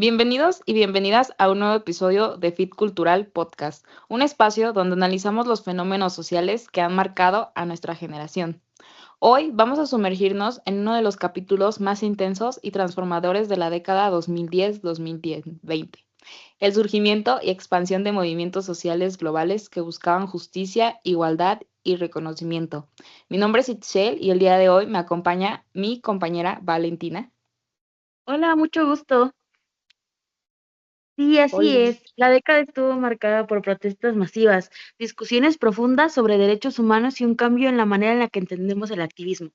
Bienvenidos y bienvenidas a un nuevo episodio de Fit Cultural Podcast, un espacio donde analizamos los fenómenos sociales que han marcado a nuestra generación. Hoy vamos a sumergirnos en uno de los capítulos más intensos y transformadores de la década 2010-2020, el surgimiento y expansión de movimientos sociales globales que buscaban justicia, igualdad y reconocimiento. Mi nombre es Itzel y el día de hoy me acompaña mi compañera Valentina. Hola, mucho gusto. Sí, así Hola. es. La década estuvo marcada por protestas masivas, discusiones profundas sobre derechos humanos y un cambio en la manera en la que entendemos el activismo.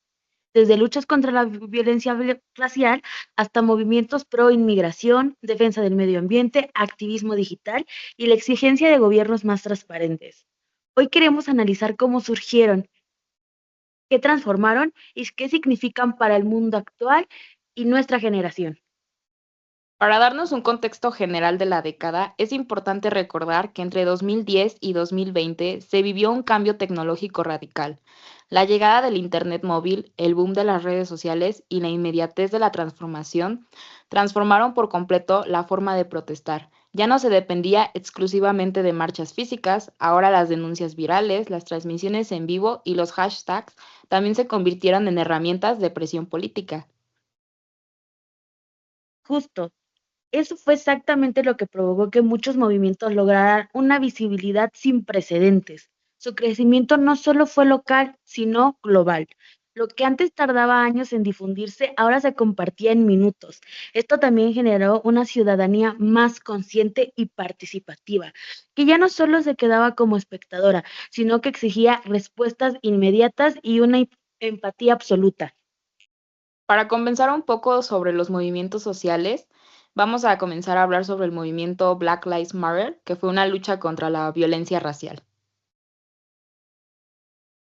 Desde luchas contra la violencia racial hasta movimientos pro inmigración, defensa del medio ambiente, activismo digital y la exigencia de gobiernos más transparentes. Hoy queremos analizar cómo surgieron, qué transformaron y qué significan para el mundo actual y nuestra generación. Para darnos un contexto general de la década, es importante recordar que entre 2010 y 2020 se vivió un cambio tecnológico radical. La llegada del Internet móvil, el boom de las redes sociales y la inmediatez de la transformación transformaron por completo la forma de protestar. Ya no se dependía exclusivamente de marchas físicas, ahora las denuncias virales, las transmisiones en vivo y los hashtags también se convirtieron en herramientas de presión política. Justo. Eso fue exactamente lo que provocó que muchos movimientos lograran una visibilidad sin precedentes. Su crecimiento no solo fue local, sino global. Lo que antes tardaba años en difundirse, ahora se compartía en minutos. Esto también generó una ciudadanía más consciente y participativa, que ya no solo se quedaba como espectadora, sino que exigía respuestas inmediatas y una empatía absoluta. Para comenzar un poco sobre los movimientos sociales, vamos a comenzar a hablar sobre el movimiento Black Lives Matter, que fue una lucha contra la violencia racial.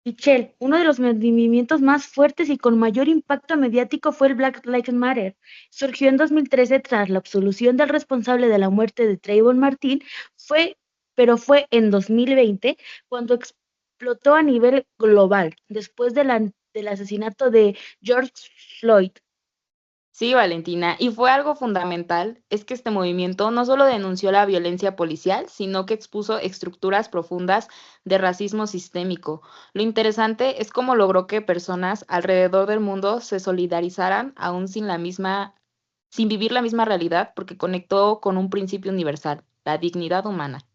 Michelle, uno de los movimientos más fuertes y con mayor impacto mediático fue el Black Lives Matter. Surgió en 2013 tras la absolución del responsable de la muerte de Trayvon Martin, fue, pero fue en 2020 cuando explotó a nivel global, después del asesinato de George Floyd. Sí, Valentina, y fue algo fundamental, es que este movimiento no solo denunció la violencia policial, sino que expuso estructuras profundas de racismo sistémico. Lo interesante es cómo logró que personas alrededor del mundo se solidarizaran aún sin vivir la misma realidad, porque conectó con un principio universal, la dignidad humana.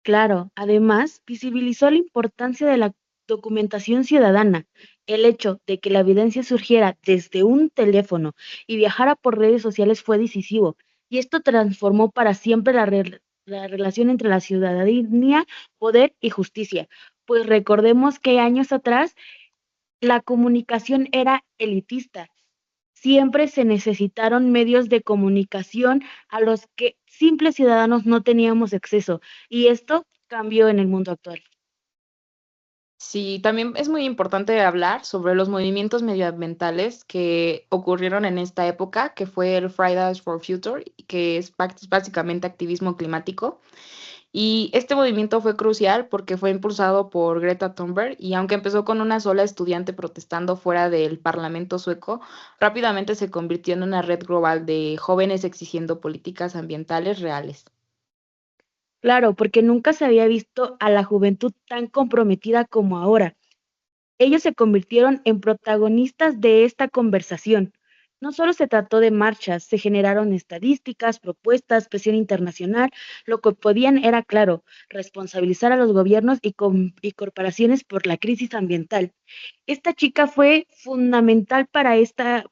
Claro, además, visibilizó la importancia de la documentación ciudadana. El hecho de que la evidencia surgiera desde un teléfono y viajara por redes sociales fue decisivo, y esto transformó para siempre la relación entre la ciudadanía, poder y justicia. Pues recordemos que años atrás la comunicación era elitista. Siempre se necesitaron medios de comunicación a los que simples ciudadanos no teníamos acceso, y esto cambió en el mundo actual. Sí, también es muy importante hablar sobre los movimientos medioambientales que ocurrieron en esta época, que fue el Fridays for Future, que es básicamente activismo climático. Y este movimiento fue crucial porque fue impulsado por Greta Thunberg y aunque empezó con una sola estudiante protestando fuera del Parlamento sueco, rápidamente se convirtió en una red global de jóvenes exigiendo políticas ambientales reales. Claro, porque nunca se había visto a la juventud tan comprometida como ahora. Ellos se convirtieron en protagonistas de esta conversación. No solo se trató de marchas, se generaron estadísticas, propuestas, presión internacional. Lo que podían era, claro, responsabilizar a los gobiernos y corporaciones por la crisis ambiental. Esta chica fue fundamental para esta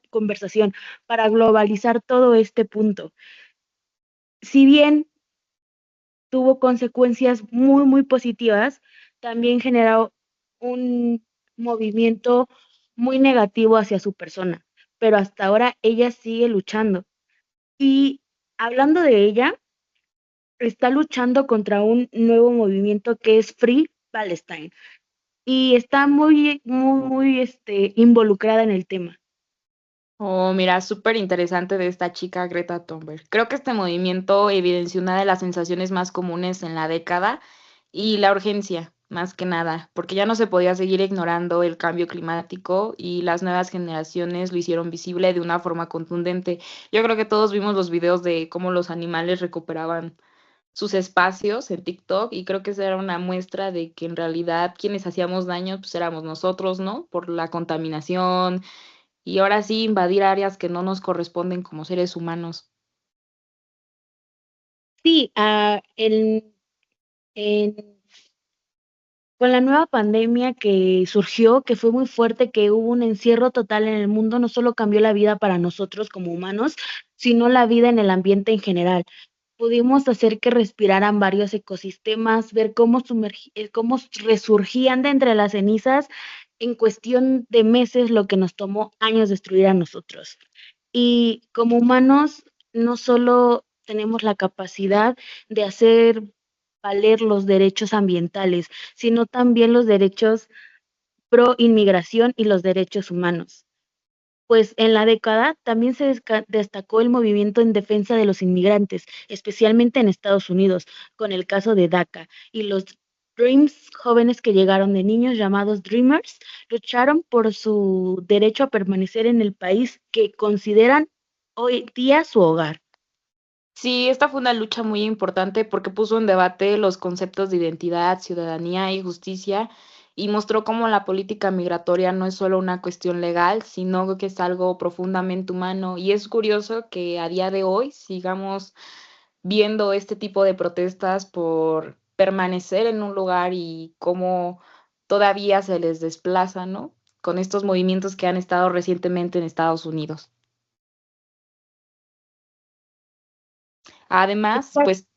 conversación, para globalizar todo este punto. Si bien tuvo consecuencias muy, muy positivas, también generó un movimiento muy negativo hacia su persona, pero hasta ahora ella sigue luchando. Y hablando de ella, está luchando contra un nuevo movimiento que es Free Palestine y está muy involucrada en el tema. Oh, mira, súper interesante de esta chica Greta Thunberg. Creo que este movimiento evidenció una de las sensaciones más comunes en la década y la urgencia. más que nada, porque ya no se podía seguir ignorando el cambio climático y las nuevas generaciones lo hicieron visible de una forma contundente. Yo creo que todos vimos los videos de cómo los animales recuperaban sus espacios en TikTok y creo que esa era una muestra de que en realidad quienes hacíamos daño pues éramos nosotros, ¿no? Por la contaminación y ahora sí invadir áreas que no nos corresponden como seres humanos. Sí, en con la nueva pandemia que surgió, que fue muy fuerte, que hubo un encierro total en el mundo, no solo cambió la vida para nosotros como humanos, sino la vida en el ambiente en general. Pudimos hacer que respiraran varios ecosistemas, ver cómo resurgían de entre las cenizas en cuestión de meses, lo que nos tomó años destruir a nosotros. Y como humanos, no solo tenemos la capacidad de hacer valer los derechos ambientales, sino también los derechos pro inmigración y los derechos humanos. Pues en la década también se destacó el movimiento en defensa de los inmigrantes, especialmente en Estados Unidos, con el caso de DACA y los Dreams, jóvenes que llegaron de niños llamados Dreamers, lucharon por su derecho a permanecer en el país que consideran hoy día su hogar. Sí, esta fue una lucha muy importante porque puso en debate los conceptos de identidad, ciudadanía y justicia y mostró cómo la política migratoria no es solo una cuestión legal, sino que es algo profundamente humano. Y es curioso que a día de hoy sigamos viendo este tipo de protestas por permanecer en un lugar y cómo todavía se les desplaza, ¿no? Con estos movimientos que han estado recientemente en Estados Unidos. Además, Exacto. pues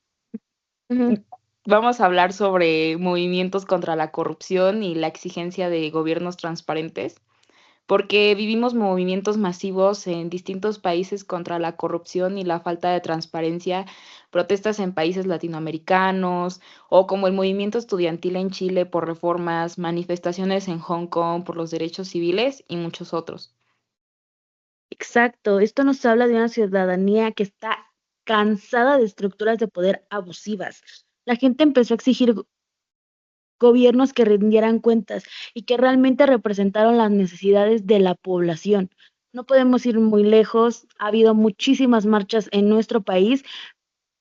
Ujú. vamos a hablar sobre movimientos contra la corrupción y la exigencia de gobiernos transparentes, porque vivimos movimientos masivos en distintos países contra la corrupción y la falta de transparencia, protestas en países latinoamericanos o como el movimiento estudiantil en Chile por reformas, manifestaciones en Hong Kong por los derechos civiles y muchos otros. Exacto, esto nos habla de una ciudadanía que está cansada de estructuras de poder abusivas. La gente empezó a exigir gobiernos que rindieran cuentas y que realmente representaron las necesidades de la población. No podemos ir muy lejos, ha habido muchísimas marchas en nuestro país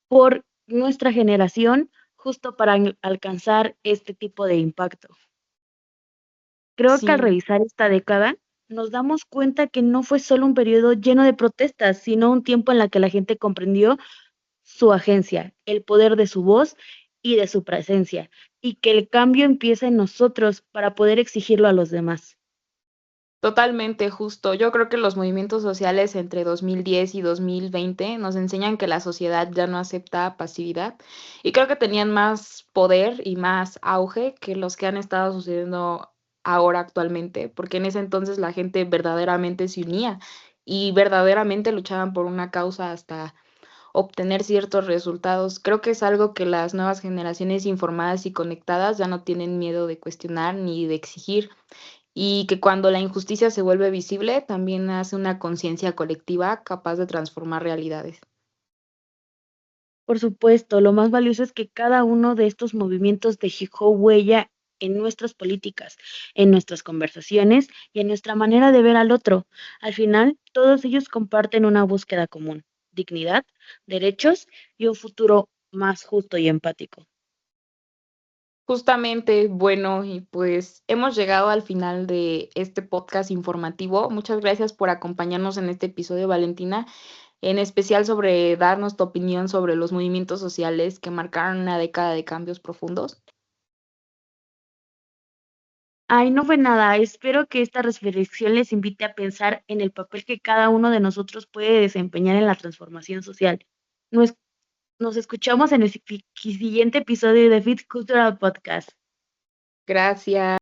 por nuestra generación justo para alcanzar este tipo de impacto. Creo que al Sí. revisar esta década nos damos cuenta que no fue solo un periodo lleno de protestas, sino un tiempo en la que la gente comprendió su agencia, el poder de su voz y de su presencia, y que el cambio empieza en nosotros para poder exigirlo a los demás. Totalmente justo. Yo creo que los movimientos sociales entre 2010 y 2020 nos enseñan que la sociedad ya no acepta pasividad y creo que tenían más poder y más auge que los que han estado sucediendo ahora actualmente, porque en ese entonces la gente verdaderamente se unía y verdaderamente luchaban por una causa hasta obtener ciertos resultados. Creo que es algo que las nuevas generaciones informadas y conectadas ya no tienen miedo de cuestionar ni de exigir y que cuando la injusticia se vuelve visible, también hace una conciencia colectiva capaz de transformar realidades. Por supuesto, lo más valioso es que cada uno de estos movimientos dejó huella en nuestras políticas, en nuestras conversaciones y en nuestra manera de ver al otro. Al final, todos ellos comparten una búsqueda común: dignidad, derechos y un futuro más justo y empático. Justamente, bueno, y pues hemos llegado al final de este podcast informativo. Muchas gracias por acompañarnos en este episodio, Valentina, en especial sobre darnos tu opinión sobre los movimientos sociales que marcaron una década de cambios profundos. Ay, no fue nada. Espero que esta reflexión les invite a pensar en el papel que cada uno de nosotros puede desempeñar en la transformación social. Nos, nos escuchamos en el siguiente episodio de Fit Cultural Podcast. Gracias.